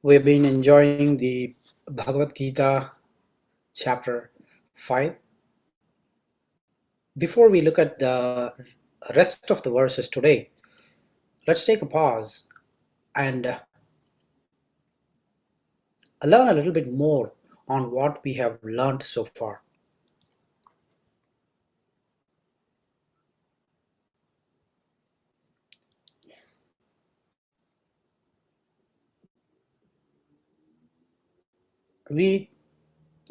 We've been enjoying the Bhagavad Gita chapter 5. Before we look at the rest of the verses today, let's take a pause and learn a little bit more on what we have learned so far. We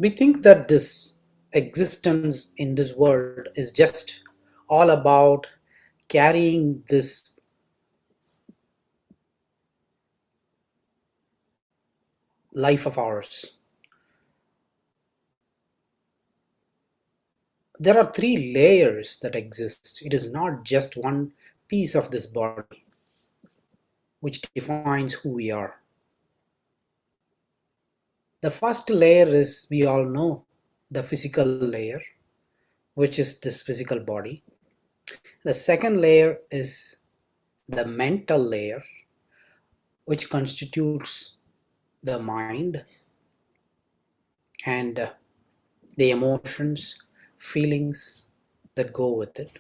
we think that this existence in this world is just all about carrying this life of ours. There are three layers that exist. It is not just one piece of this body which defines who we are. The first layer is, we all know, the physical layer, which is this physical body. The second layer is the mental layer, which constitutes the mind and the emotions, feelings that go with it.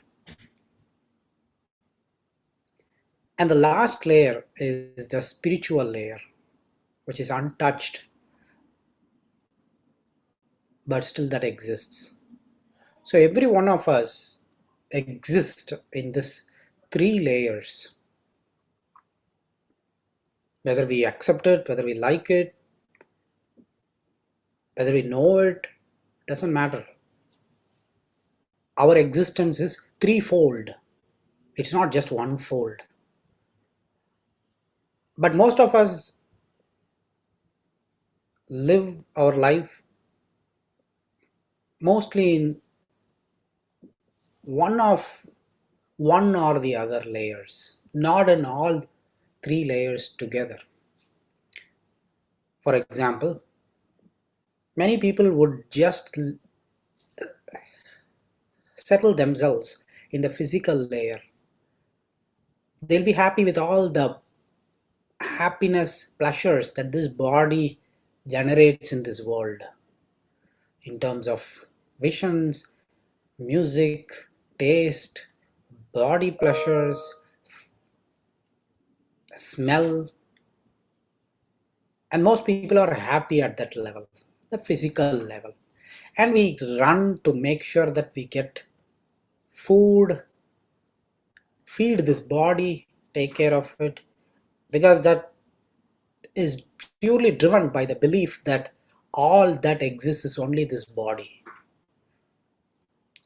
And the last layer is the spiritual layer, which is untouched, but still that exists. So every one of us exists in this three layers. Whether we accept it, whether we like it, whether we know it, doesn't matter. Our existence is threefold. It's not just one fold. But most of us live our life mostly in one or the other layers, not in all three layers together. For example, many people would just settle themselves in the physical layer. They'll be happy with all the happiness, pleasures that this body generates in this world, in terms of visions, music, taste, body pleasures, smell. And most people are happy at that level, the physical level. And we run to make sure that we get food, feed this body, take care of it, because that is purely driven by the belief that all that exists is only this body.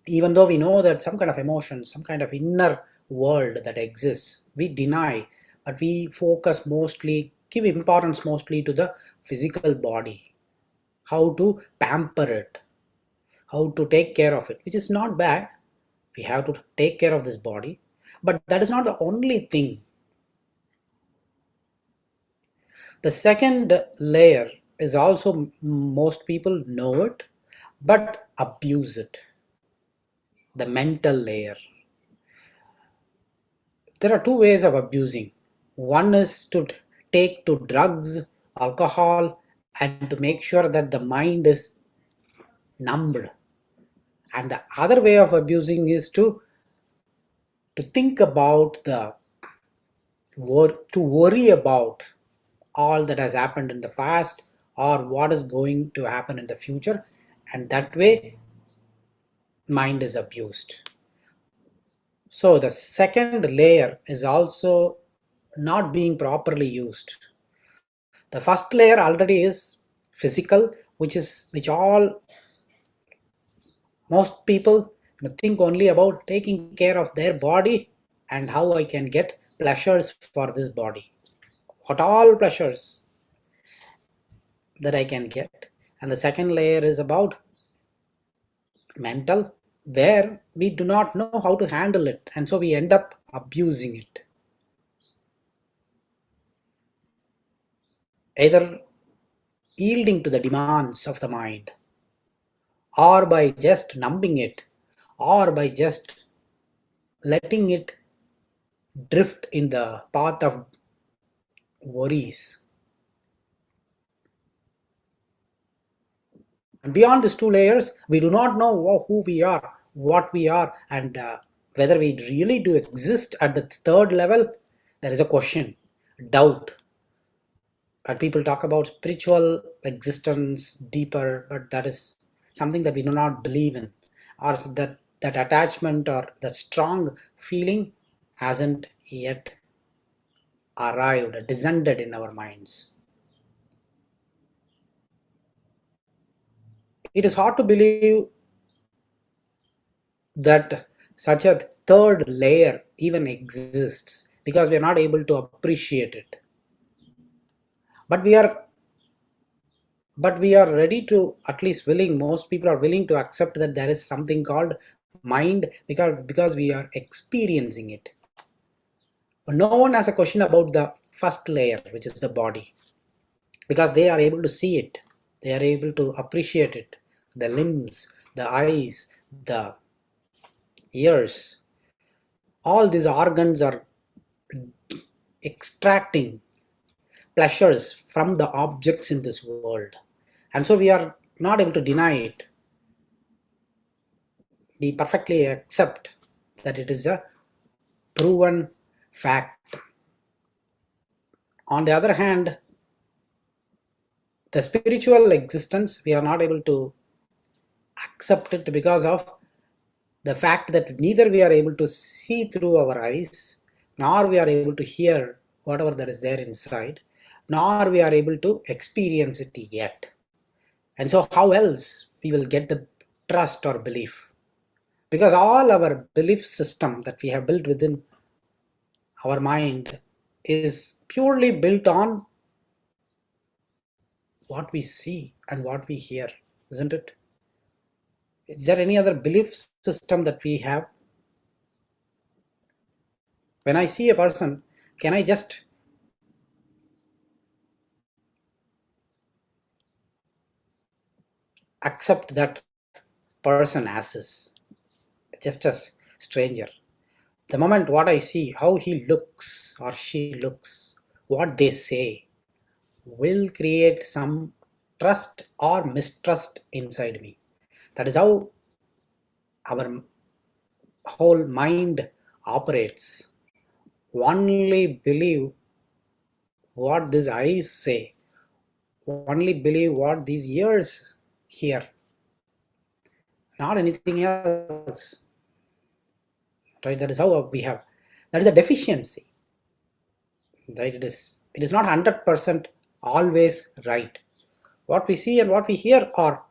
Even though we know that some kind of emotion, some kind of inner world that exists, we deny, but we focus mostly, give importance mostly to the physical body, how to pamper it, how to take care of it, which is not bad. We have to take care of this body, but that is not the only thing. The second layer is also, most people know it, but abuse it, the mental layer. There are two ways of abusing. One is to take to drugs, alcohol, and to make sure that the mind is numbed. And the other way of abusing is to think about to worry about all that has happened in the past or what is going to happen in the future, and that way mind is abused. So the second layer is also not being properly used. The first layer already is physical, which all most people think only about taking care of their body and how I can get pleasures for this body. What all pleasures that I can get. And the second layer is about mental, where we do not know how to handle it, and so we end up abusing it. Either yielding to the demands of the mind or by just numbing it, or by just letting it drift in the path of worries. And beyond these two layers, we do not know who we are, what we are, and whether we really do exist at the third level. There is a question, doubt. And people talk about spiritual existence deeper, but that is something that we do not believe in, or that attachment or the strong feeling hasn't yet arrived, descended in our minds. It is hard to believe that such a third layer even exists because we are not able to appreciate it. But we are ready to, at least willing, most people are willing to accept that there is something called mind because we are experiencing it. No one has a question about the first layer, which is the body, because they are able to see it, they are able to appreciate it, the limbs, the eyes, the ears, all these organs are extracting pleasures from the objects in this world, and so we are not able to deny it. We perfectly accept that it is a proven fact. On the other hand, the spiritual existence, we are not able to accept it because of the fact that neither we are able to see through our eyes, nor we are able to hear whatever that is there inside, nor we are able to experience it yet. And so how else we will get the trust or belief? Because all our belief system that we have built within our mind is purely built on what we see and what we hear, isn't it? Is there any other belief system that we have? When I see a person, can I just accept that person as is, just as stranger? The moment what I see, how he looks or she looks, what they say, will create some trust or mistrust inside me. That is how our whole mind operates. Only believe what these eyes say, only believe what these ears hear, not anything else. Right? That is how we have. That is a deficiency. Right? It is not 100% always right. What we see and what we hear are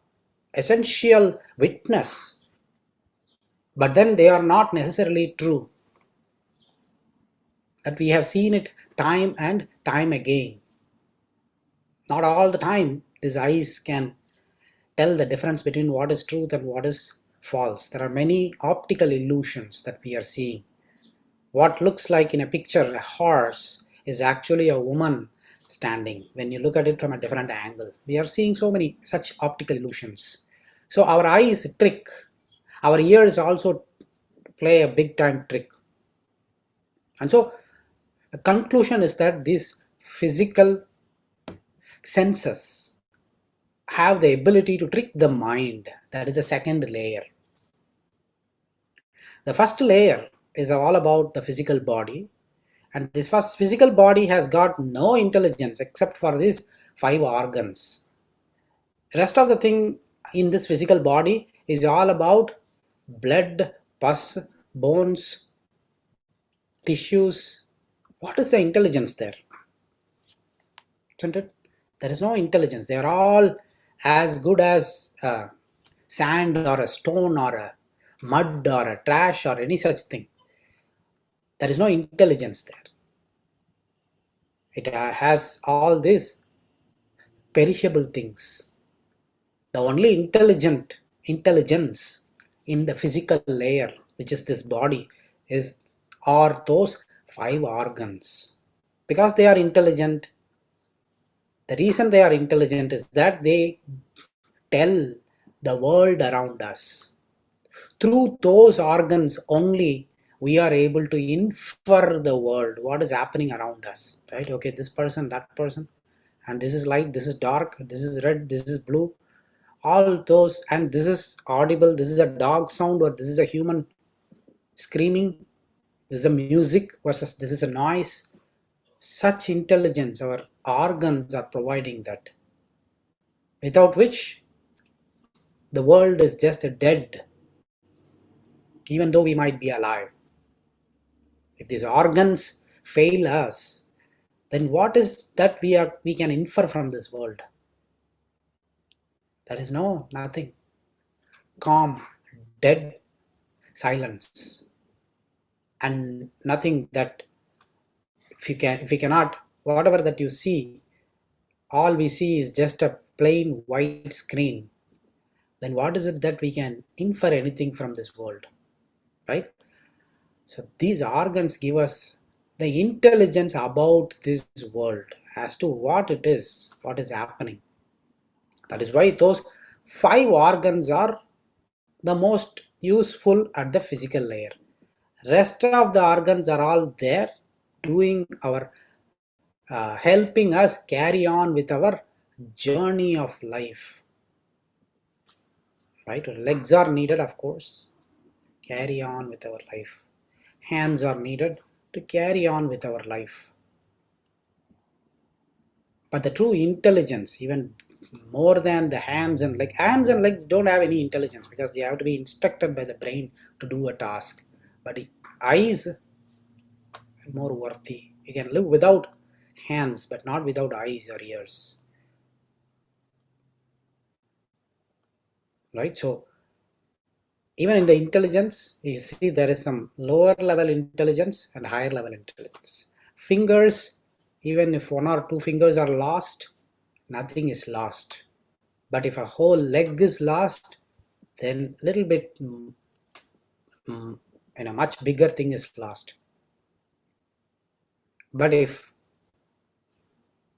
essential witness, but then they are not necessarily true. That we have seen it time and time again. Not all the time these eyes can tell the difference between what is truth and what is false. There are many optical illusions that we are seeing. What looks like in a picture a horse is actually a woman standing when you look at it from a different angle. We are seeing so many such optical illusions. So our eyes trick, our ears also play a big time trick. And so the conclusion is that these physical senses have the ability to trick the mind. That is the second layer. The first layer is all about the physical body, and this first physical body has got no intelligence except for these five organs. The rest of the thing in this physical body is all about blood, pus, bones, tissues. What is the intelligence there? Isn't it? There is no intelligence. They are all as good as sand or a stone or a mud or a trash or any such thing. There is no intelligence there. It has all these perishable things. The only intelligence in the physical layer, which is this body, are those five organs. Because they are intelligent, the reason they are intelligent is that they tell the world around us. Through those organs only we are able to infer the world, what is happening around us, right? Okay, this person, that person, and this is light, this is dark, this is red, this is blue, all those, and this is audible, this is a dog sound, or this is a human screaming, this is a music versus this is a noise. Such intelligence our organs are providing that, without which the world is just dead, even though we might be alive. If these organs fail us, then what is that we can infer from this world? There is nothing. Calm, dead silence, and nothing that if we cannot, whatever that you see, all we see is just a plain white screen. Then what is it that we can infer anything from this world, right? So these organs give us the intelligence about this world as to what it is, what is happening. That is why those 5 organs are the most useful at the physical layer. Rest of the organs are all there doing our helping us carry on with our journey of life, right? Legs are needed, of course, carry on with our life. Hands are needed to carry on with our life. But the true intelligence, even more than the hands and legs don't have any intelligence because they have to be instructed by the brain to do a task. But the eyes are more worthy. You can live without hands, but not without eyes or ears. Right? So even in the intelligence, you see there is some lower level intelligence and higher level intelligence. Fingers, even if 1 or 2 fingers are lost, nothing is lost. But if a whole leg is lost, then little bit, much bigger thing is lost. But if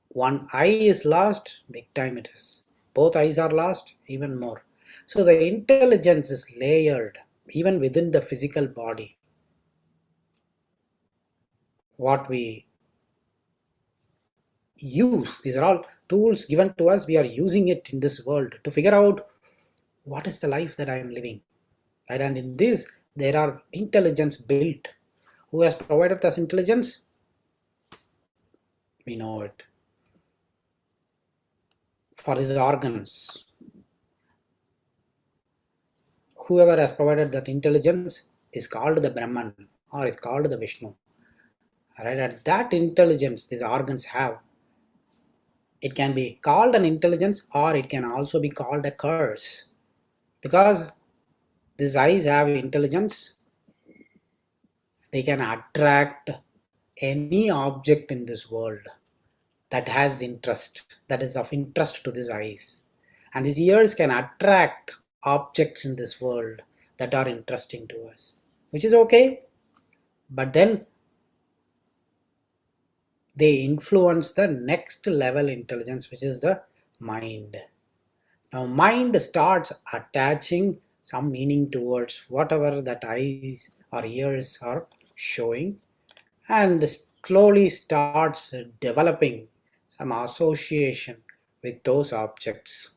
one eye is lost, big time it is. Both eyes are lost, even more. So the intelligence is layered even within the physical body. What we use, these are all tools given to us, we are using it in this world to figure out what is the life that I am living. Right? And in this, there are intelligence built. Who has provided us intelligence? We know it. For these organs, whoever has provided that intelligence is called the Brahman or is called the Vishnu. Right? And that intelligence these organs have, it can be called an intelligence or it can also be called a curse. Because these eyes have intelligence, they can attract any object in this world that has interest, that is of interest to these eyes. And these ears can attract objects in this world that are interesting to us, which is okay. But then they influence the next level intelligence, which is the mind. Now mind starts attaching some meaning towards whatever that eyes or ears are showing, and slowly starts developing some association with those objects.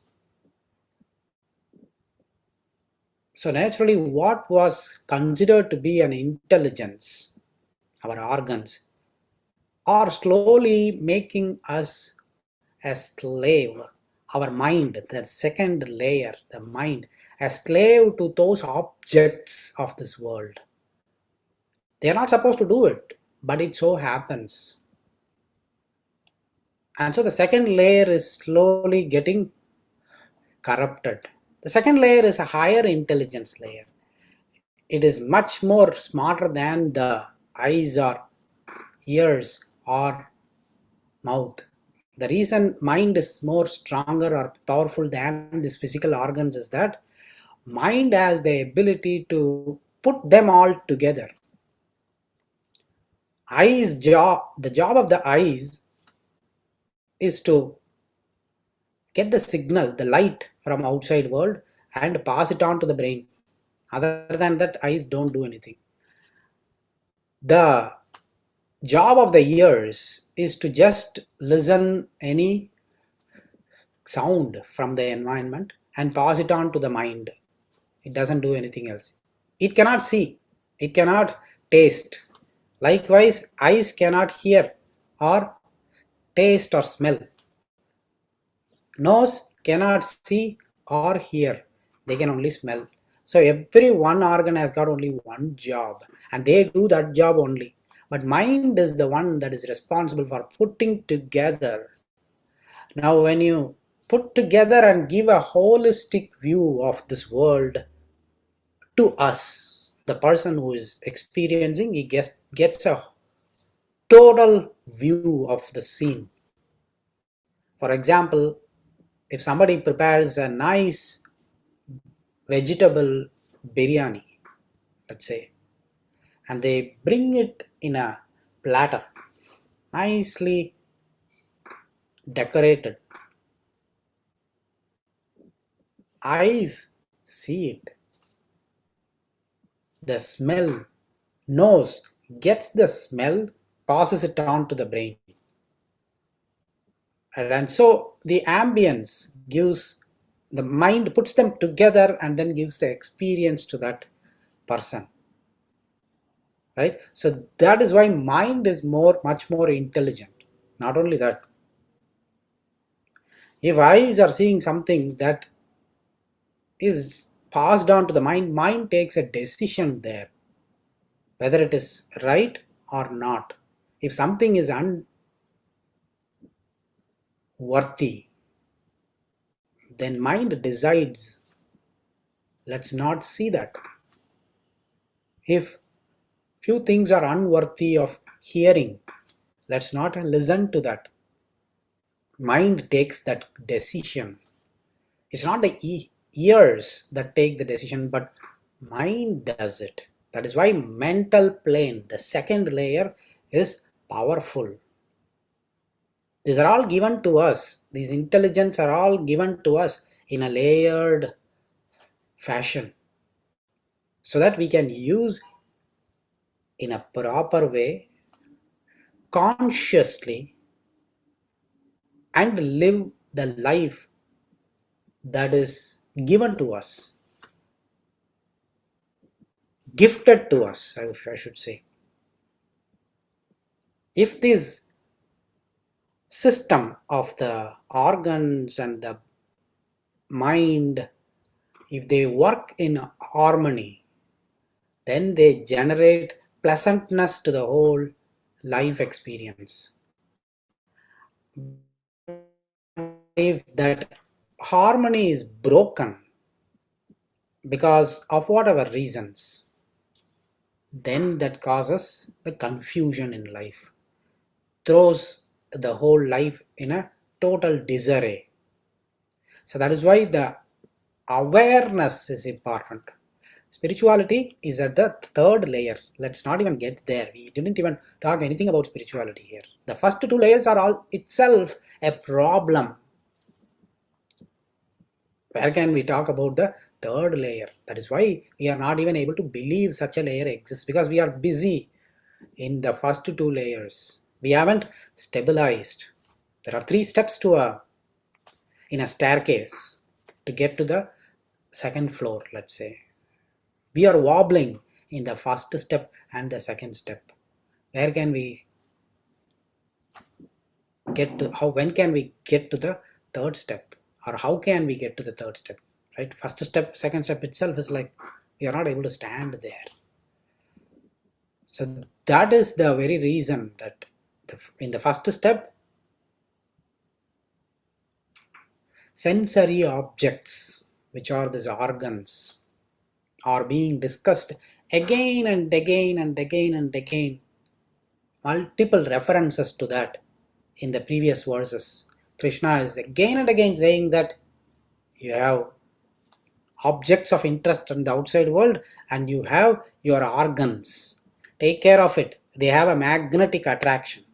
So naturally, what was considered to be an intelligence, our organs, are slowly making us a slave. Our mind, the second layer, the mind, a slave to those objects of this world. They are not supposed to do it, but it so happens. And so the second layer is slowly getting corrupted. The second layer is a higher intelligence layer. It is much more smarter than the eyes or ears or mouth. The reason mind is more stronger or powerful than these physical organs is that mind has the ability to put them all together. The job of the eyes is to get the signal, the light from outside world and pass it on to the brain. Other than that, eyes don't do anything. The job of the ears is to just listen any sound from the environment and pass it on to the mind. It doesn't do anything else. It cannot see, it cannot taste. Likewise, eyes cannot hear or taste or smell. Nose cannot see or hear, they can only smell. So every one organ has got only one job, and they do that job only. But mind is the one that is responsible for putting together. Now when you put together and give a holistic view of this world to us, the person who is experiencing, he gets a total view of the scene. For example, if somebody prepares a nice vegetable biryani, let's say, and they bring it in a platter, nicely decorated, eyes see it, the smell, nose gets the smell, passes it on to the brain. And so the ambience gives, the mind puts them together and then gives the experience to that person. Right? So that is why mind is much more intelligent. Not only that, if eyes are seeing something that is passed on to the mind, mind takes a decision there, whether it is right or not. If something is unworthy, then mind decides, let's not see that. If few things are unworthy of hearing, let's not listen to that. Mind takes that decision. It's not the ears that take the decision, but mind does it. That is why mental plane, the second layer, is powerful. These are all given to us. These intelligence are all given to us in a layered fashion, so that we can use in a proper way, consciously, and live the life that is given to us, gifted to us, I should say. If this system of the organs and the mind, if they work in harmony, then they generate pleasantness to the whole life experience. If that harmony is broken because of whatever reasons, then that causes the confusion in life, throws the whole life in a total disarray. So that is why the awareness is important. Spirituality is at the third layer. Let's not even get there. We didn't even talk anything about spirituality here. The first two layers are all itself a problem. Where can we talk about the third layer? That is why we are not even able to believe such a layer exists, because we are busy in the first two layers. We haven't stabilized. There are 3 steps in a staircase to get to the second floor, let's say. We are wobbling in the first step and the second step. Where can we get to, when can we get to the third step, or how can we get to the third step? Right? First step, second step itself is like we are not able to stand there. So that is the very reason that in the first step, sensory objects, which are these organs, are being discussed again and again and again and again. Multiple references to that in the previous verses. Krishna is again and again saying that you have objects of interest in the outside world and you have your organs. Take care of it. They have a magnetic attraction.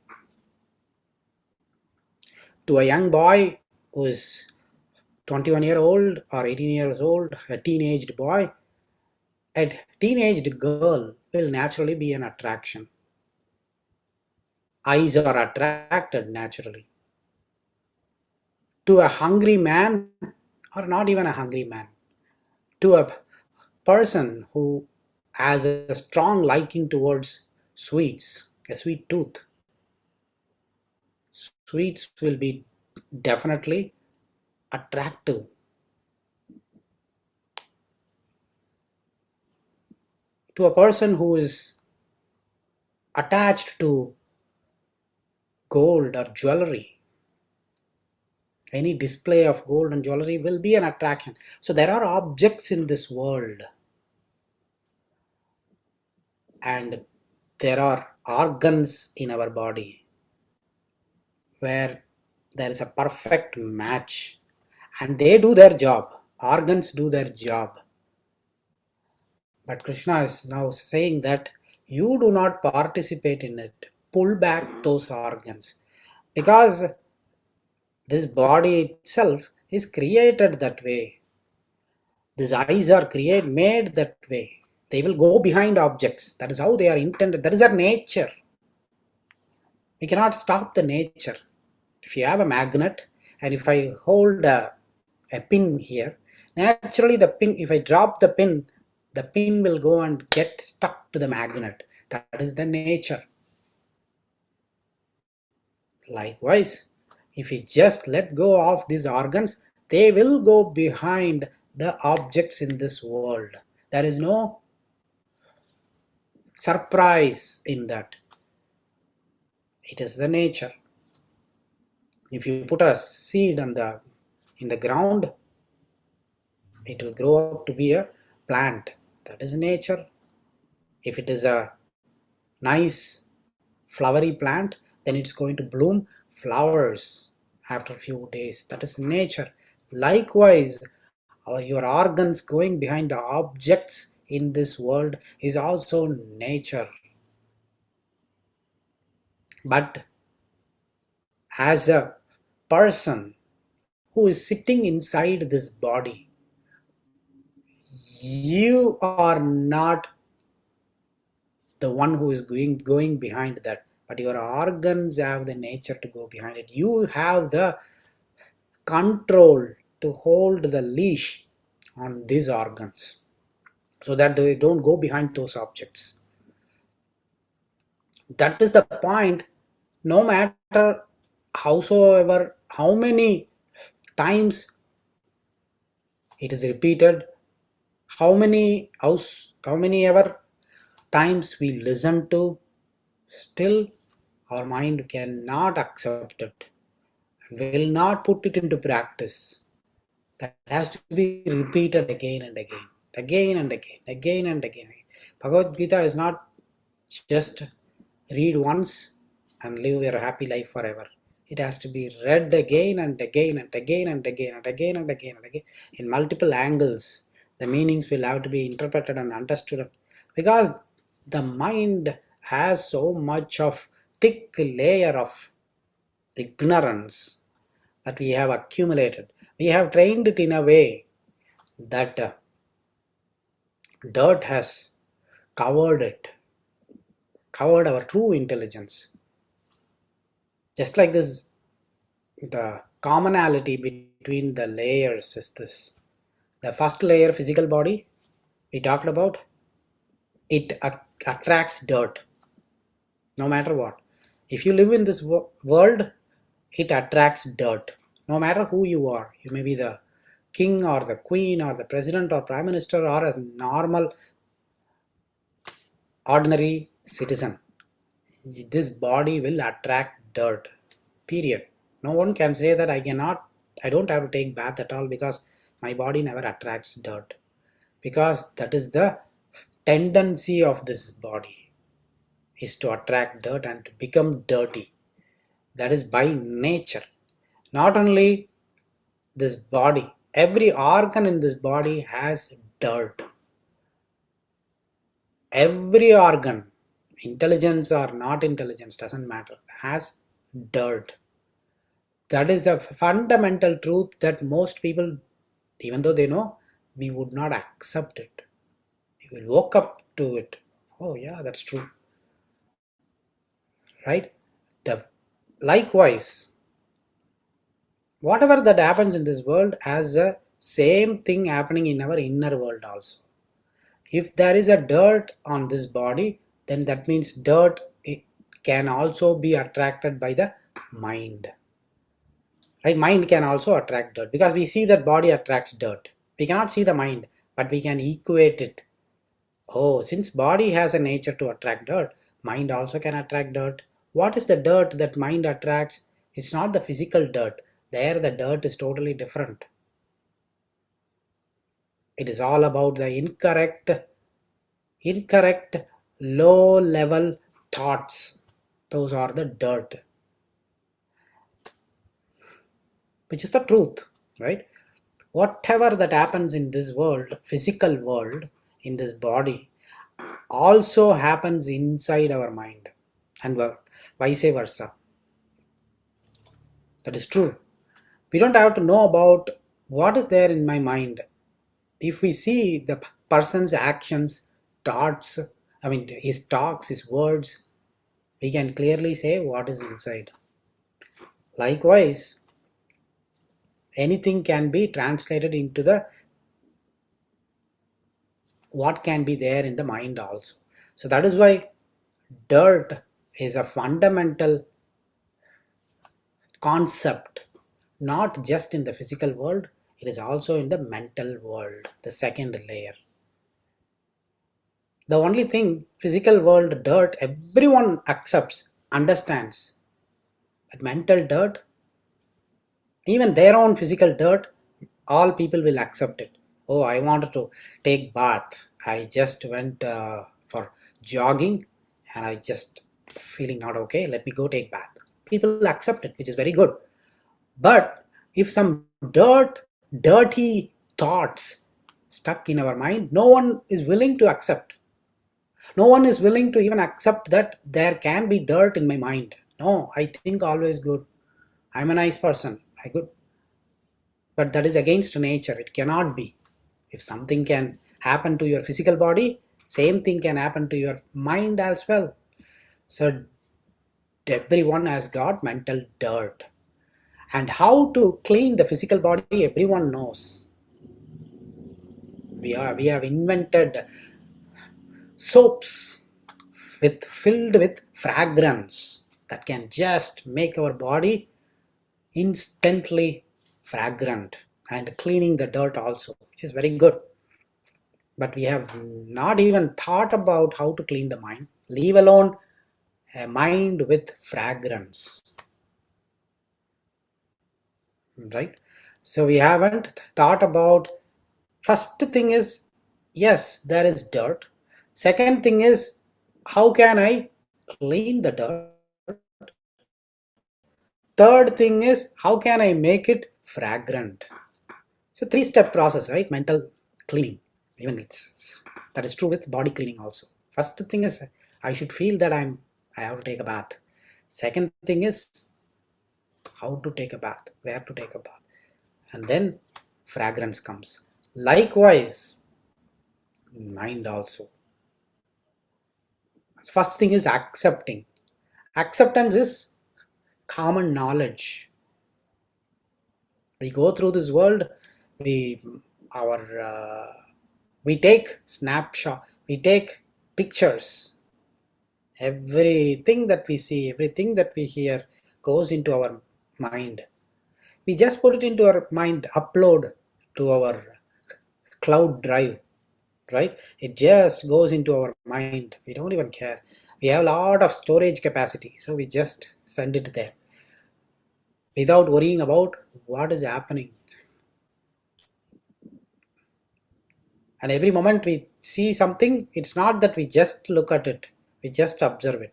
To a young boy who is 21-year-old or 18 years old, a teenaged boy, a teenaged girl will naturally be an attraction. Eyes are attracted naturally. To a hungry man, or not even a hungry man, to a person who has a strong liking towards sweets, a sweet tooth, sweets will be definitely attractive. To a person who is attached to gold or jewelry, any display of gold and jewelry will be an attraction. So there are objects in this world, and there are organs in our body where there is a perfect match, and they do their job. Organs do their job. But Krishna is now saying that you do not participate in it. Pull back those organs, because this body itself is created that way. These eyes are made that way. They will go behind objects. That is how they are intended. That is their nature. We cannot stop the nature. If you have a magnet, and if I hold a pin here, naturally the pin, if I drop the pin will go and get stuck to the magnet. That is the nature. Likewise, if we just let go of these organs, they will go behind the objects in this world. There is no surprise in that. It is the nature. If you put a seed in the ground, it will grow up to be a plant. That is nature. If it is a nice flowery plant, then it's going to bloom flowers after a few days. That is nature. Likewise, your organs going behind the objects in this world is also nature. But as a person who is sitting inside this body, you are not the one who is going behind that, but your organs have the nature to go behind it. You have the control to hold the leash on these organs so that they don't go behind those objects. That is the point. No matter howsoever, how many times it is repeated, how many ever times we listen to, still our mind cannot accept it and will not put it into practice. That has to be repeated again and again, again and again, again and again. Bhagavad Gita is not just read once and live your happy life forever. It has to be read again and again and again and again and again and again and again in multiple angles. The meanings will have to be interpreted and understood, because the mind has so much of thick layer of ignorance that we have accumulated. We have trained it in a way that dirt has covered it, covered our true intelligence. Just like this, the commonality between the layers is this. The first layer, physical body, we talked about, it attracts dirt no matter what. If you live in this world, it attracts dirt no matter who you are. You may be the king or the queen or the president or prime minister or a normal ordinary citizen. This body will attract dirt, period. No one can say that I don't have to take bath at all because my body never attracts dirt, because that is the tendency of this body, is to attract dirt and to become dirty. That is by nature. Not only this body, every organ in this body has dirt. Every organ, intelligence or not intelligence, doesn't matter, has dirt. That is a fundamental truth that most people, even though they know, we would not accept it. We will woke up to it. Oh yeah, that's true, right? The likewise, whatever that happens in this world has a same thing happening in our inner world also. If there is a dirt on this body, then that means dirt can also be attracted by the mind. Right? Mind can also attract dirt because we see that body attracts dirt. We cannot see the mind, but we can equate it. Oh, since body has a nature to attract dirt, mind also can attract dirt. What is the dirt that mind attracts? It's not the physical dirt. There the dirt is totally different. It is all about the incorrect low level thoughts. Those are the dirt, which is the truth, right? Whatever that happens in this world, physical world, in this body, also happens inside our mind, and vice versa. That is true. We don't have to know about what is there in my mind. If we see the person's actions, thoughts, I mean his talks, his words, we can clearly say what is inside. Likewise, anything can be translated into the what can be there in the mind also. So that is why dirt is a fundamental concept, not just in the physical world, it is also in the mental world, the second layer. The only thing, physical world dirt, everyone accepts, understands. But mental dirt, even their own physical dirt, all people will accept it. Oh, I wanted to take bath. I just went for jogging and I just feeling not okay. Let me go take bath. People accept it, which is very good. But if some dirty thoughts stuck in our mind, no one is willing to accept. No one is willing to even accept that there can be dirt in my mind. No, I think always good. I'm a nice person. I good. But that is against nature. It cannot be. If something can happen to your physical body, same thing can happen to your mind as well. So everyone has got mental dirt. And how to clean the physical body, everyone knows. We have invented soaps filled with fragrance that can just make our body instantly fragrant and cleaning the dirt also, which is very good. But we have not even thought about how to clean the mind, leave alone a mind with fragrance, right? So we haven't thought about, first thing is, yes, there is dirt. Second thing is, how can I clean the dirt? Third thing is, how can I make it fragrant? So three-step process, right? Mental cleaning. Even that is true with body cleaning also. First thing is, I should feel that I have to take a bath. Second thing is how to take a bath, where to take a bath, and then fragrance comes. Likewise, mind also. First thing is accepting. Acceptance is common knowledge. We go through this world, we our we take snapshot, we take pictures. Everything that we see, everything that we hear goes into our mind. We just put it into our mind, upload to our cloud drive, right? It just goes into our mind. We don't even care. We have a lot of storage capacity, so we just send it there without worrying about what is happening. And every moment we see something, it's not that we just look at it, we just observe it.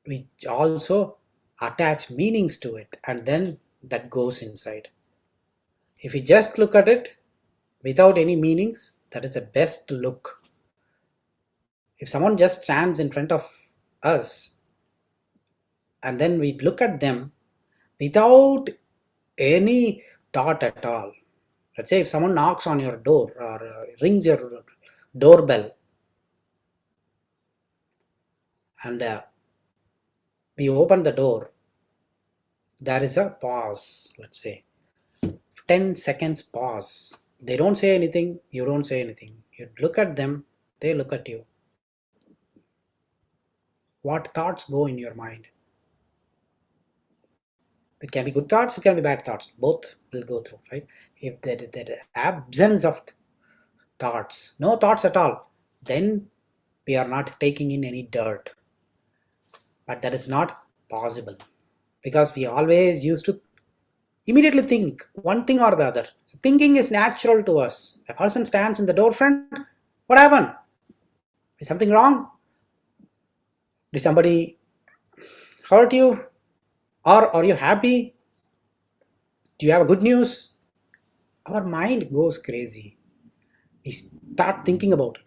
We also attach meanings to it, and then that goes inside. If we just look at it without any meanings, that is the best look. If someone just stands in front of us and then we look at them, without any thought at all. Let's say if someone knocks on your door or rings your doorbell, and we open the door, there is a pause, let's say 10 seconds pause. They don't say anything, you don't say anything. You look at them, they look at you. What thoughts go in your mind? It can be good thoughts, it can be bad thoughts. Both will go through, right? If there is that absence of thoughts, no thoughts at all, then we are not taking in any dirt. But that is not possible because we always used to immediately think one thing or the other. So thinking is natural to us. A person stands in the door front. What happened? Is something wrong? Did somebody hurt you? Or are you happy? Do you have a good news? Our mind goes crazy. We start thinking about it.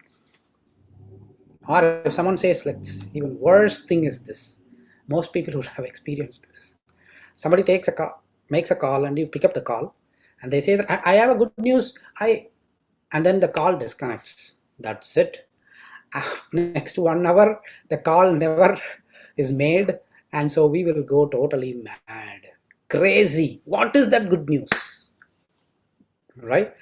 Or if someone says, let's even worse thing is this. Most people would have experienced this. Somebody makes a call, and you pick up the call, and they say that I have a good news. And then the call disconnects. That's it. Next 1 hour, the call never is made, and so we will go totally mad, crazy. What is that good news, right?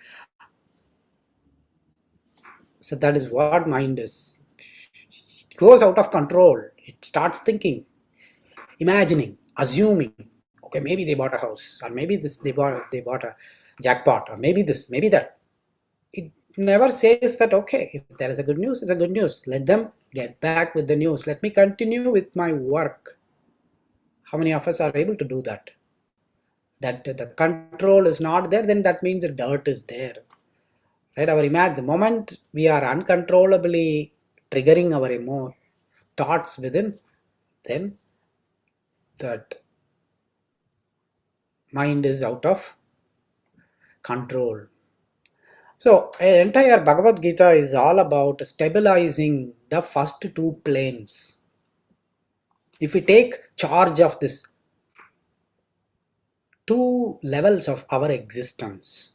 So that is what mind is. It goes out of control. It starts thinking, imagining, assuming. Okay, maybe they bought a house, or maybe this they bought a jackpot, or maybe this, maybe that. It never says that, okay, if there is a good news, it's a good news. Let them get back with the news. Let me continue with my work. How many of us are able to do that? That the control is not there, then that means the dirt is there. Right? The moment we are uncontrollably triggering our thoughts within, then that mind is out of control. So, an entire Bhagavad Gita is all about stabilizing the first two planes. If we take charge of this two levels of our existence,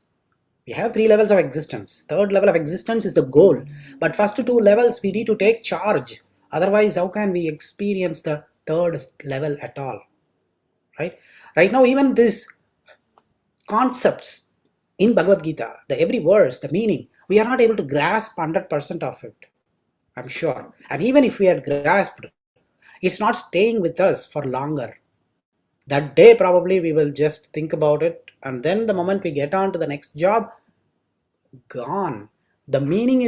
we have three levels of existence. Third level of existence is the goal. But first two levels we need to take charge. Otherwise, how can we experience the third level at all? Right? Right now, even these concepts in Bhagavad Gita, the every verse, the meaning, we are not able to grasp 100% of it. I'm sure. And even if we had grasped, it's not staying with us for longer. That day probably we will just think about it, and then the moment we get on to the next job, gone. The meaning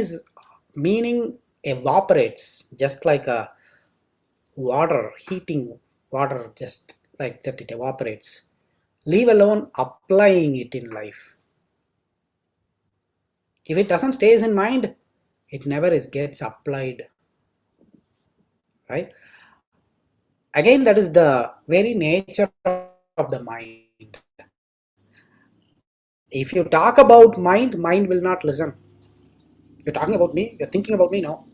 evaporates just like a heating water, just like that it evaporates. Leave alone applying it in life. If it doesn't stays in mind, it never gets applied. Right? Again, that is the very nature of the mind. If you talk about mind will not listen. You're talking about me, you're thinking about me, no.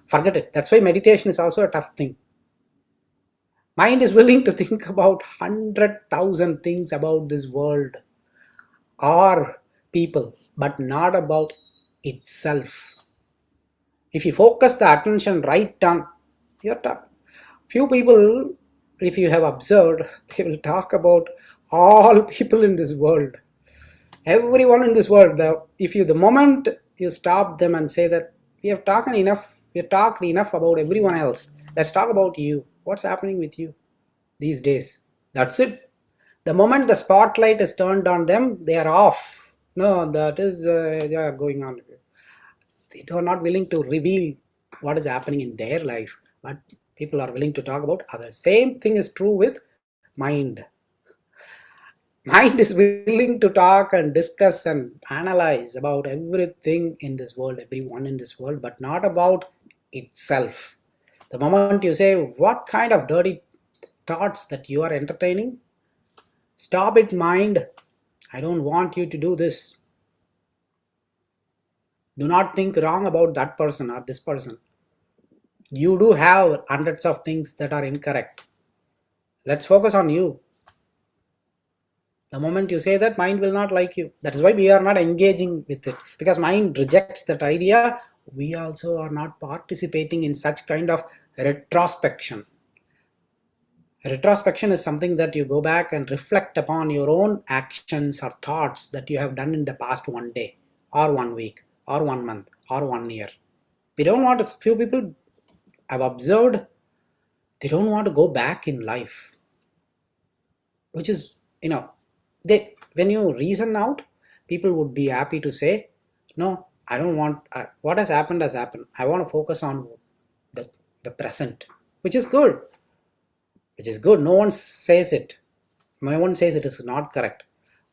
Forget it. That's why meditation is also a tough thing. Mind is willing to think about 100,000 things about this world or people, but not about itself. If you focus the attention right on your talk, few people, if you have observed, they will talk about all people in this world, everyone in this world. The moment you stop them and say that we have talked enough about everyone else, let's talk about you. What's happening with you these days? That's it. The moment the spotlight is turned on them, they are off. No, that is going on. They are not willing to reveal what is happening in their life, but people are willing to talk about others. Same thing is true with mind. Mind is willing to talk and discuss and analyze about everything in this world, everyone in this world, but not about itself. The moment you say, what kind of dirty thoughts that you are entertaining, stop it, mind. I don't want you to do this. Do not think wrong about that person or this person. You do have hundreds of things that are incorrect. Let's focus on you. The moment you say that, mind will not like you. That is why we are not engaging with it, because mind rejects that idea. We also are not participating in such kind of retrospection. Retrospection is something that you go back and reflect upon your own actions or thoughts that you have done in the past one day, or 1 week, or 1 month, or 1 year. We don't want to, few people I've observed, they don't want to go back in life, which is, they, when you reason out, people would be happy to say, no, I don't want, what has happened. I want to focus on the, the present, which is good, which is good. No one says it. No one says it is not correct.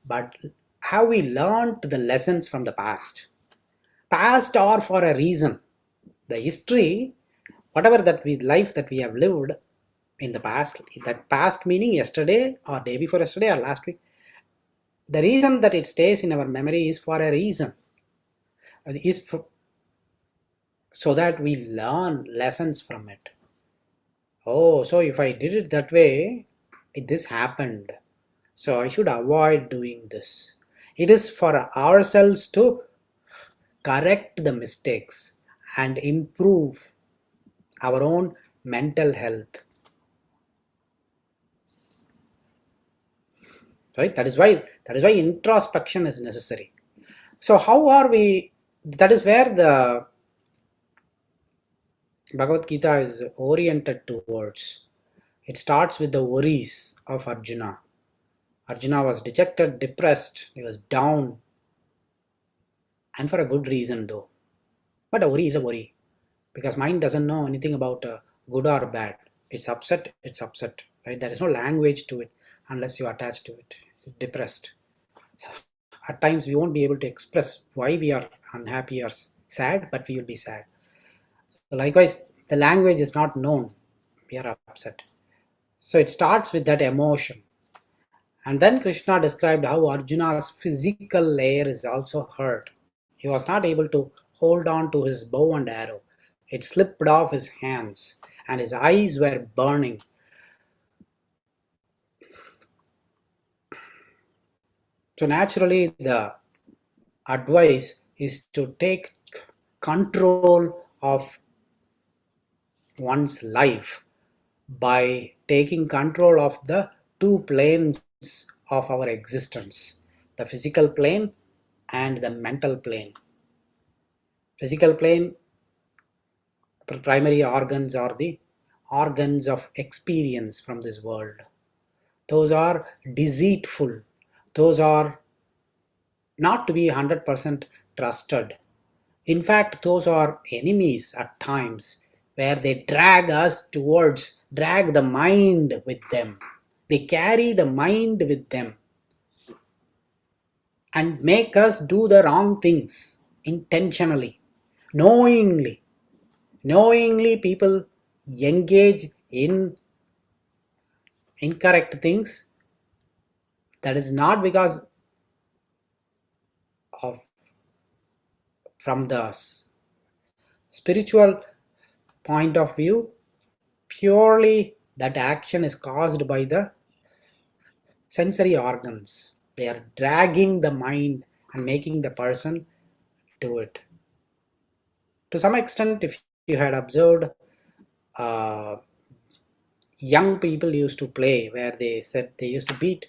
But have we learned the lessons from the past? Past are for a reason. The history, whatever that we life that we have lived in the past, that past meaning yesterday or day before yesterday or last week, the reason that it stays in our memory is for a reason. Is for, so that we learn lessons from it. Oh, so if I did it that way, this happened. So I should avoid doing this. It is for ourselves to correct the mistakes and improve our own mental health. Right? That is why introspection is necessary. So how are we? That is where the Bhagavad Gita is oriented towards. It starts with the worries of Arjuna. Arjuna was dejected, depressed, he was down, and for a good reason though. But a worry is a worry, because mind doesn't know anything about good or bad. It's upset, right? There is no language to it unless you attach to it. It's depressed. So at times we won't be able to express why we are unhappy or sad, but we will be sad. So likewise, the language is not known. We are upset. So it starts with that emotion. And then Krishna described how Arjuna's physical layer is also hurt. He was not able to hold on to his bow and arrow. It slipped off his hands and his eyes were burning. So naturally, the advice is to take control of one's life by taking control of the two planes of our existence, the physical plane and the mental plane. Physical plane, primary organs are the organs of experience from this world. Those are deceitful. Those are not to be 100% trusted. In fact, those are enemies at times, where they drag the mind with them. They carry the mind with them and make us do the wrong things intentionally, knowingly. Knowingly, people engage in incorrect things. That is not because of, from the spiritual point of view, purely that action is caused by the sensory organs. They are dragging the mind and making the person do it. To some extent, if you had observed, uh, young people used to play, where they said they used to beat,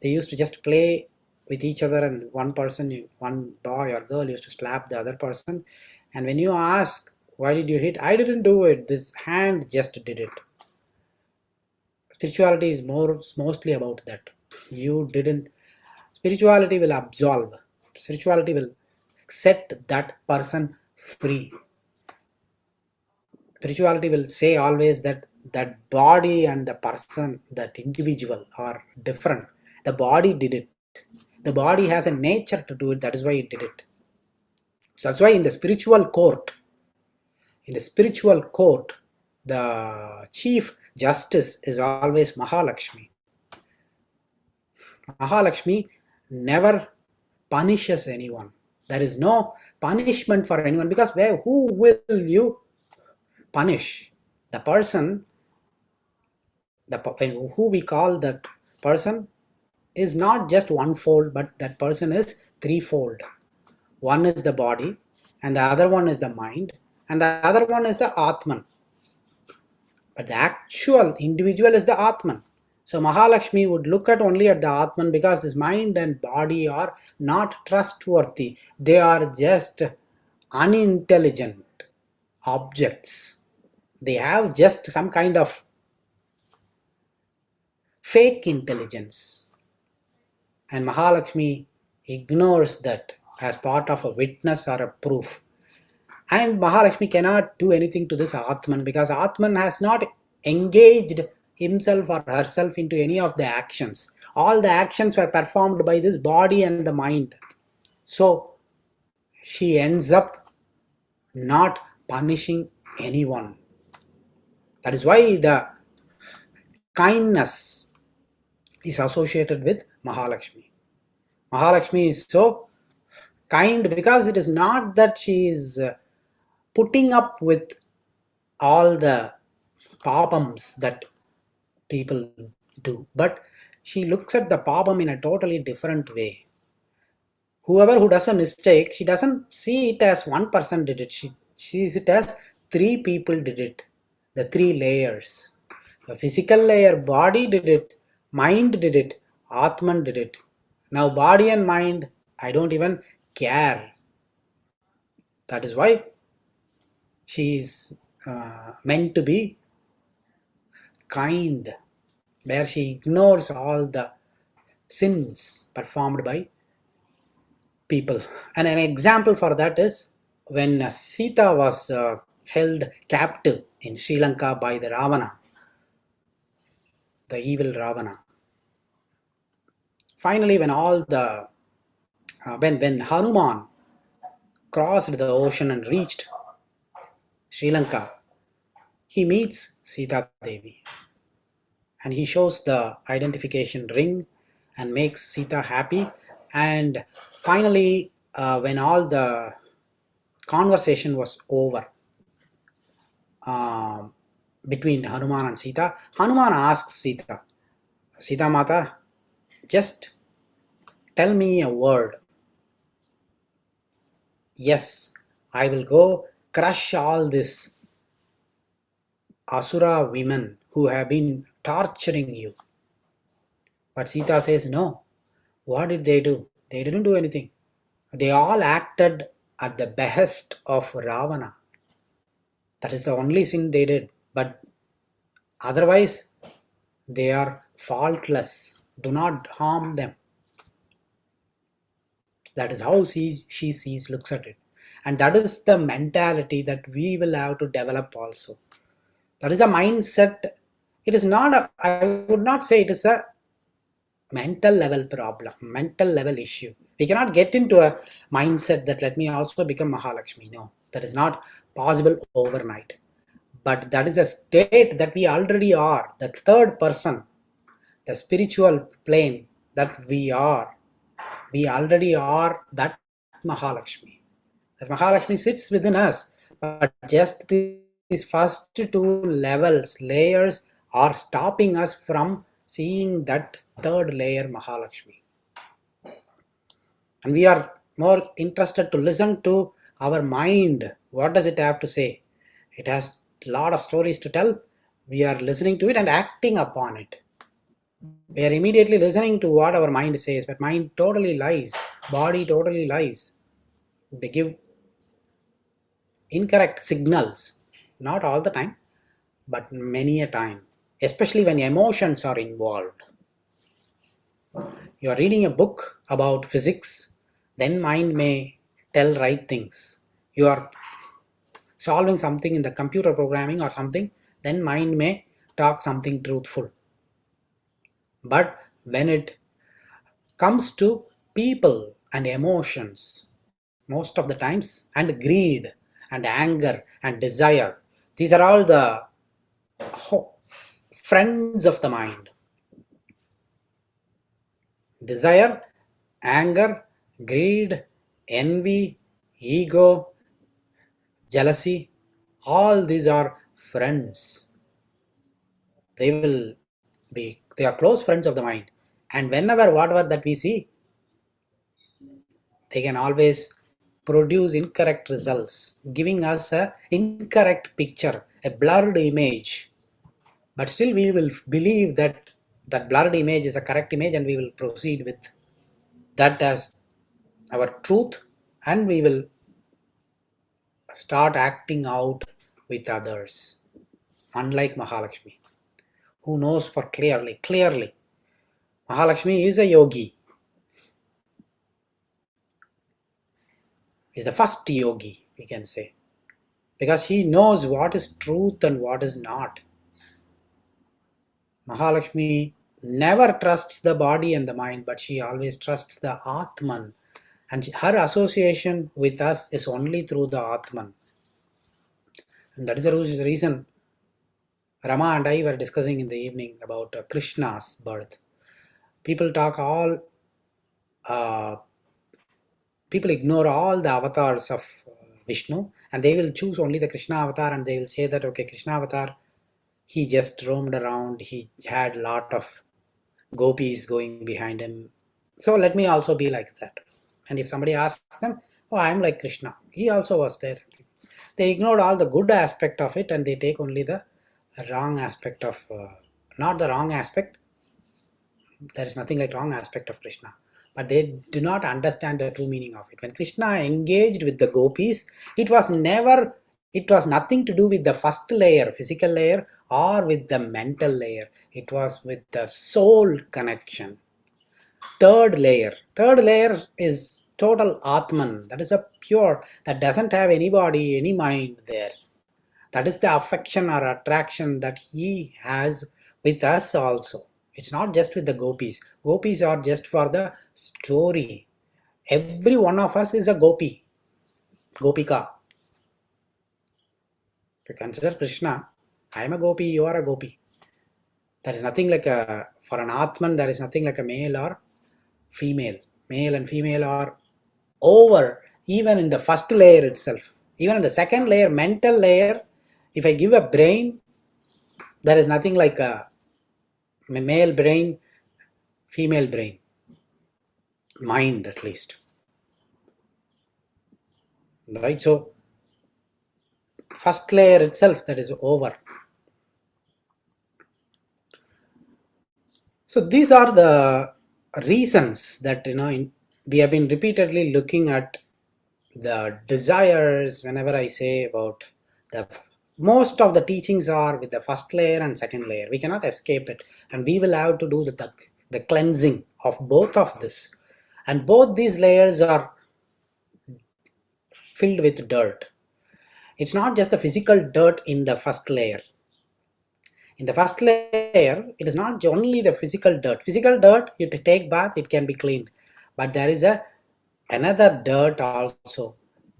they used to just play with each other, and one boy or girl used to slap the other person. And when you ask, why did you hit? I didn't do it. This hand just did it. Spirituality is mostly about that. You didn't. Spirituality will absolve. Spirituality will set that person free. Spirituality will say always that that body and the person, that individual, are different. The body did it. The body has a nature to do it. That is why it did it. So that's why in the spiritual court, the chief justice is always Mahalakshmi. Mahalakshmi never punishes anyone. There is no punishment for anyone, because who will you punish? The person, who we call that person, is not just one fold, but that person is threefold. One is the body, and the other one is the mind, and the other one is the Atman. But the actual individual is the Atman. So Mahalakshmi would look at only at the Atman because this mind and body are not trustworthy. They are just unintelligent objects. They have just some kind of fake intelligence. And Mahalakshmi ignores that as part of a witness or a proof. And Mahalakshmi cannot do anything to this Atman because Atman has not engaged himself or herself into any of the actions. All the actions were performed by this body and the mind. So she ends up not punishing anyone. That is why the kindness is associated with Mahalakshmi. Mahalakshmi is so kind because it is not that she is putting up with all the papams that people do, but she looks at the papam in a totally different way. Whoever who does a mistake, she doesn't see it as one person did it. She sees it as three people did it. The three layers. The physical layer, body did it, mind did it, Atman did it. Now body and mind, I don't even care. That is why she is meant to be kind, where she ignores all the sins performed by people. And an example for that is when Sita was held captive in Sri Lanka by the Ravana, the evil Ravana. Finally, when when Hanuman crossed the ocean and reached Sri Lanka, he meets Sita Devi and he shows the identification ring and makes Sita happy. And finally, when all the conversation was over uh, between Hanuman and Sita, Hanuman asks Sita, Sita Mata, just tell me a word. Yes, I will go crush all these Asura women who have been torturing you. But Sita says, no. What did they do? They didn't do anything. They all acted at the behest of Ravana. That is the only sin they did. But otherwise, they are faultless. Do not harm them. That is how she sees, looks at it. And that is the mentality that we will have to develop also. That is a mindset. It is not I would not say it is a mental level problem, mental level issue. We cannot get into a mindset that let me also become Mahalakshmi. No, that is not possible overnight. But that is a state that we already are, the third person, the spiritual plane that we are. We already are that Mahalakshmi. That Mahalakshmi sits within us. But just these first two levels, layers, are stopping us from seeing that third layer Mahalakshmi. And we are more interested to listen to our mind. What does it have to say? It has a lot of stories to tell. We are listening to it and acting upon it. We are immediately listening to what our mind says, but mind totally lies, body totally lies. They give incorrect signals, not all the time, but many a time, especially when emotions are involved. You are reading a book about physics, then mind may tell right things. You are solving something in the computer programming or something, then mind may talk something truthful. But when it comes to people and emotions, most of the times, and greed and anger and desire, these are all the friends of the mind. Desire, anger, greed, envy, ego, jealousy, all these are friends. They are close friends of the mind. And whenever, whatever that we see, they can always produce incorrect results, giving us a incorrect picture, a blurred image. But still we will believe that that blurred image is a correct image, and we will proceed with that as our truth, and we will start acting out with others. Unlike Mahalakshmi, who knows for clearly. Mahalakshmi is a yogi, is the first yogi, we can say, because she knows what is truth and what is not. Mahalakshmi never trusts the body and the mind, but she always trusts the Atman. And her association with us is only through the Atman. And that is the reason Rama and I were discussing in the evening about Krishna's birth. People talk all, uh, people ignore all the avatars of Vishnu, and they will choose only the Krishna avatar, and they will say that, okay, Krishna avatar, he just roamed around, he had lot of gopis going behind him. So let me also be like that. And if somebody asks them, oh, I'm like Krishna, he also was there. They ignored all the good aspect of it, and they take only the wrong aspect of, not the wrong aspect, there is nothing like wrong aspect of Krishna, but they do not understand the true meaning of it. When Krishna engaged with the gopis, it was nothing to do with the first layer, physical layer, or with the mental layer. It was with the soul connection. Third layer is total Atman. That is a pure, that doesn't have anybody, any mind there. That is the affection or attraction that he has with us also. It's not just with the gopis. Gopis are just for the story. Every one of us is a gopi, gopika. If you consider Krishna, I am a gopi, you are a gopi. There is nothing like a, for an Atman, there is nothing like a male or female. Male and female are over, even in the first layer itself. Even in the second layer, mental layer, if I give a brain, there is nothing like a male brain, female brain, mind at least. Right? So, first layer itself, that is over. So these are the reasons that, we have been repeatedly looking at the desires. Whenever I say about the, most of the teachings are with the first layer and second layer. We cannot escape it, and we will have to do the cleansing of both of this. And both these layers are filled with dirt. It's not just the physical dirt in the first layer. In the first layer, it is not only the physical dirt. Physical dirt, you take bath, it can be cleaned. But there is another dirt also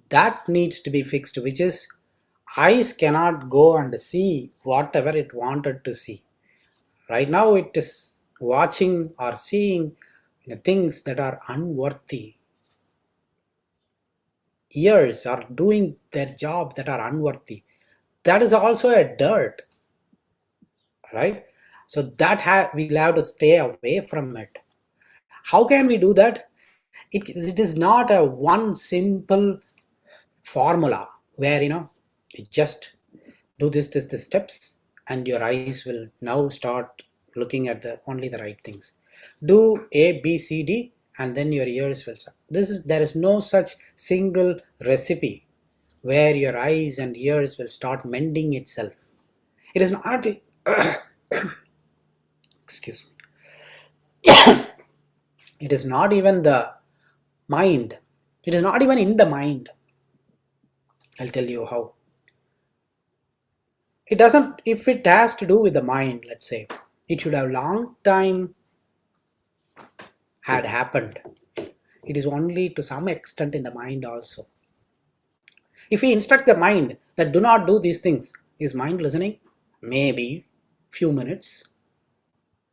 that needs to be fixed, which is eyes cannot go and see whatever it wanted to see. Right now it is watching or seeing things that are unworthy. Ears are doing their job that are unworthy. That is also a dirt, right? So that we'll have to stay away from it. How can we do that? It is not a one simple formula where you just do this steps, and your eyes will now start looking at the only the right things. Do A, B, C, D, and then your ears will start. There is no such single recipe where your eyes and ears will start mending itself. It is not. Excuse me. It is not even the mind. It is not even in the mind. I'll tell you how. It doesn't, if it has to do with the mind, let's say, it should have long time had happened. It is only to some extent in the mind also. If we instruct the mind that do not do these things, is mind listening? Maybe few minutes.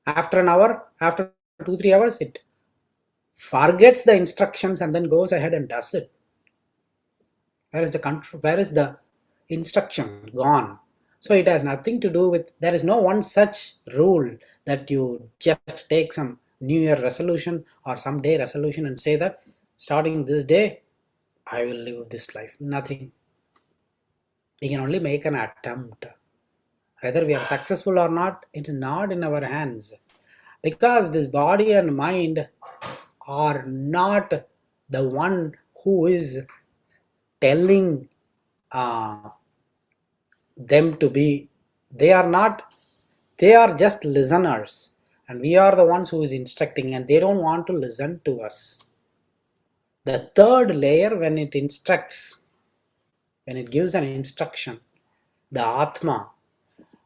After an hour, after 2-3 hours, it forgets the instructions and then goes ahead and does it. Where is the control? Where is the instruction gone? So it has nothing to do with, there is no one such rule that you just take some New Year resolution or some day resolution and say that starting this day, I will live this life. Nothing. We can only make an attempt. Whether we are successful or not, it is not in our hands. Because this body and mind are not the one who is telling uh, them to be. They are not, they are just listeners, and we are the ones who is instructing, and they don't want to listen to us. The third layer, when it instructs, when it gives an instruction, the Atma,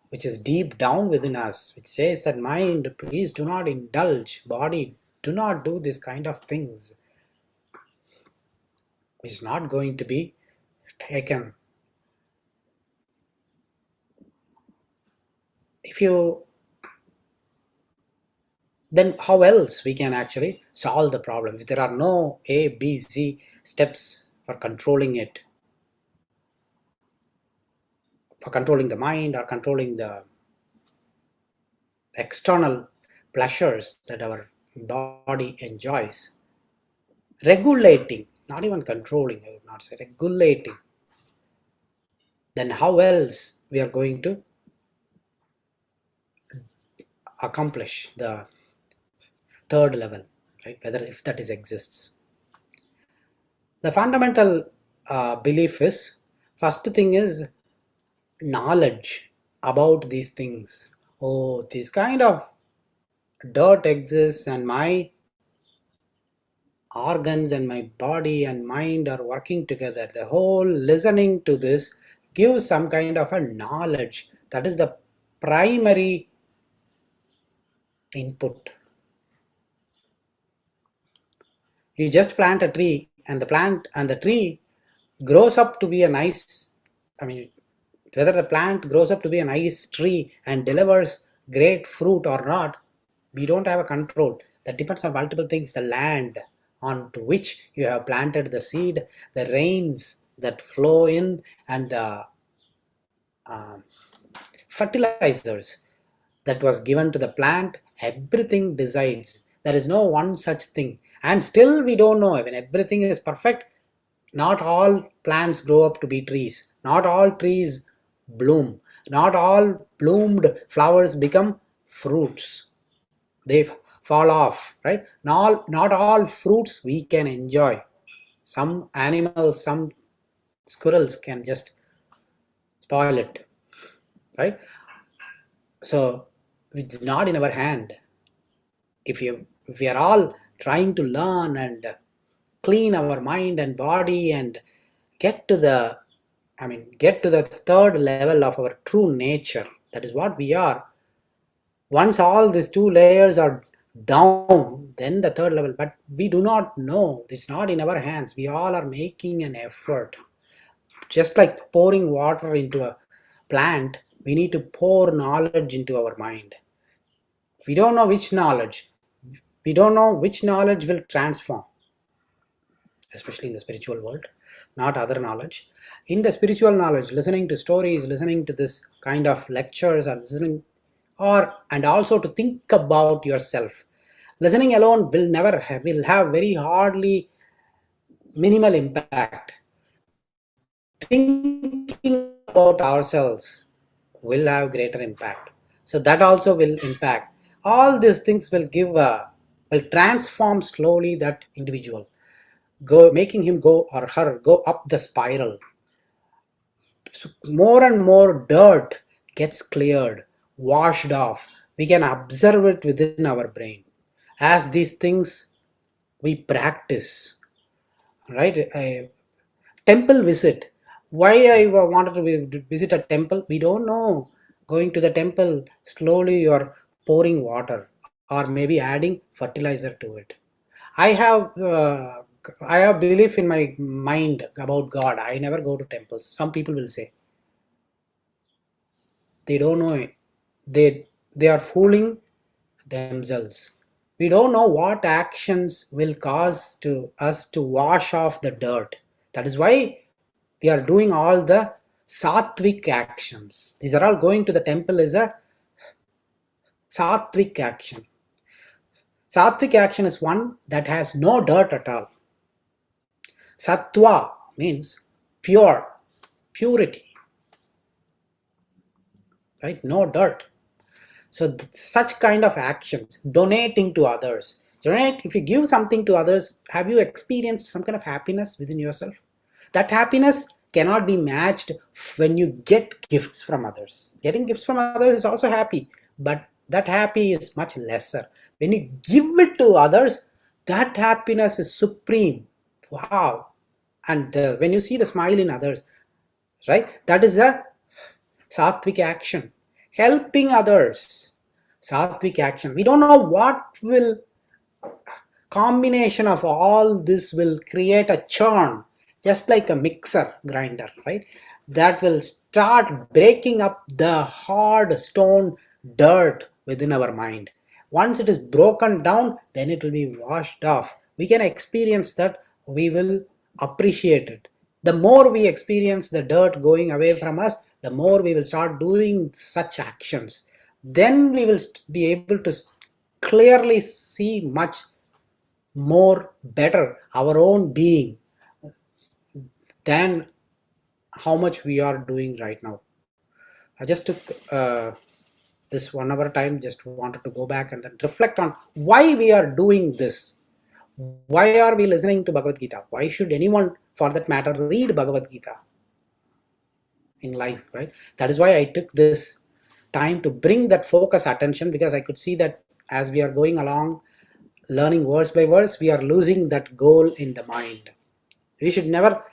which is deep down within us, which says that mind, please do not indulge, body, do not do this kind of things, is not going to be taken. If you, then how else we can actually solve the problem? If there are no A, B, Z steps for controlling it, for controlling the mind or controlling the external pleasures that our body enjoys, regulating, not even controlling, I would not say regulating, then how else we are going to accomplish the third level, right? Whether if that is exists. The fundamental belief is, first thing is knowledge about these things. Oh, this kind of dirt exists, and my organs and my body and mind are working together. The whole listening to this gives some kind of a knowledge. That is the primary input. You just plant a tree, and the plant and the tree grows up to be a nice, I mean, whether the plant grows up to be a nice tree and delivers great fruit or not, we don't have a control. That depends on multiple things: the land onto which you have planted the seed, the rains that flow in, and the um, fertilizers that was given to the plant. Everything decides. There is no one such thing, and still we don't know. When everything is perfect, not all plants grow up to be trees, not all trees bloom, not all bloomed flowers become fruits, they fall off, right? Not all fruits we can enjoy. Some animals, some squirrels can just spoil it, right? So it's not in our hand. If we are all trying to learn and clean our mind and body and get to the, get to the third level of our true nature, that is what we are. Once all these two layers are down, then the third level. But we do not know. It's not in our hands. We all are making an effort. Just like pouring water into a plant, we need to pour knowledge into our mind. We don't know which knowledge. We don't know which knowledge will transform, especially in the spiritual world, not other knowledge. In the spiritual knowledge, listening to stories, listening to this kind of lectures, or listening, or and also to think about yourself. Listening alone will have very hardly minimal impact. Thinking about ourselves will have greater impact. So that also will impact. All these things will will transform slowly that individual, making him go or her go up the spiral. So more and more dirt gets cleared, washed off. We can observe it within our brain as these things we practice, right? A temple visit. Why I wanted to visit a temple? We don't know. Going to the temple, slowly you're pouring water or maybe adding fertilizer to it. I have I have belief in my mind about God. I never go to temples. Some people will say they don't know it. They are fooling themselves. We don't know what actions will cause to us to wash off the dirt. That is why we are doing all the sattvic actions. These are all going to the temple is a sattvic action. Sattvic action is one that has no dirt at all. Sattva means pure, purity, right? No dirt. So such kind of actions, donating to others. Donate, if you give something to others, have you experienced some kind of happiness within yourself? That happiness cannot be matched when you get gifts from others. Getting gifts from others is also happy, but that happy is much lesser. When you give it to others, that happiness is supreme. Wow. And when you see the smile in others, right, that is a sattvic action. Helping others, sattvic action. We don't know what will combination of all this will create a churn, just like a mixer grinder, right? That will start breaking up the hard stone dirt within our mind. Once it is broken down, then it will be washed off. We can experience that, we will appreciate it. The more we experience the dirt going away from us, the more we will start doing such actions. Then we will be able to clearly see much more better our own being than how much we are doing right now. I just took this 1 hour time, just wanted to go back and then reflect on why we are doing this. Why are we listening to Bhagavad Gita? Why should anyone, for that matter, read Bhagavad Gita in life, right? That is why I took this time to bring that focus attention, because I could see that as we are going along, learning words by words, we are losing that goal in the mind. We should never,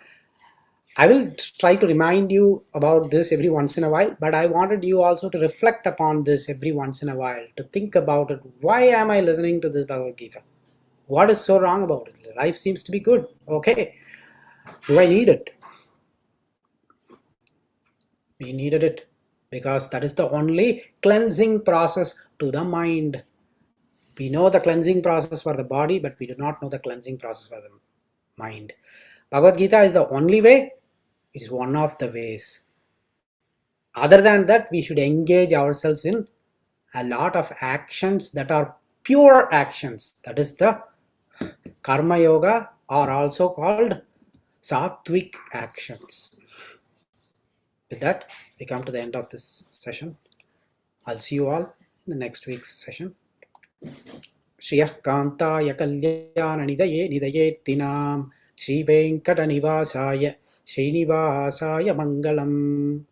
I will try to remind you about this every once in a while, but I wanted you also to reflect upon this every once in a while, to think about it. Why am I listening to this Bhagavad Gita? What is so wrong about it? Life seems to be good. Okay. Do I need it? We needed it because that is the only cleansing process to the mind. We know the cleansing process for the body, but we do not know the cleansing process for the mind. Bhagavad Gita is the only way. It is one of the ways. Other than that, we should engage ourselves in a lot of actions that are pure actions. That is the Karma Yoga, or also called Sattvic actions. With that, we come to the end of this session. I'll see you all in the next week's session. Shriyah Kantaya Kalyana Nidaye Nidayettinam Shri Venkata Nivasaya Srinivasaya Mangalam.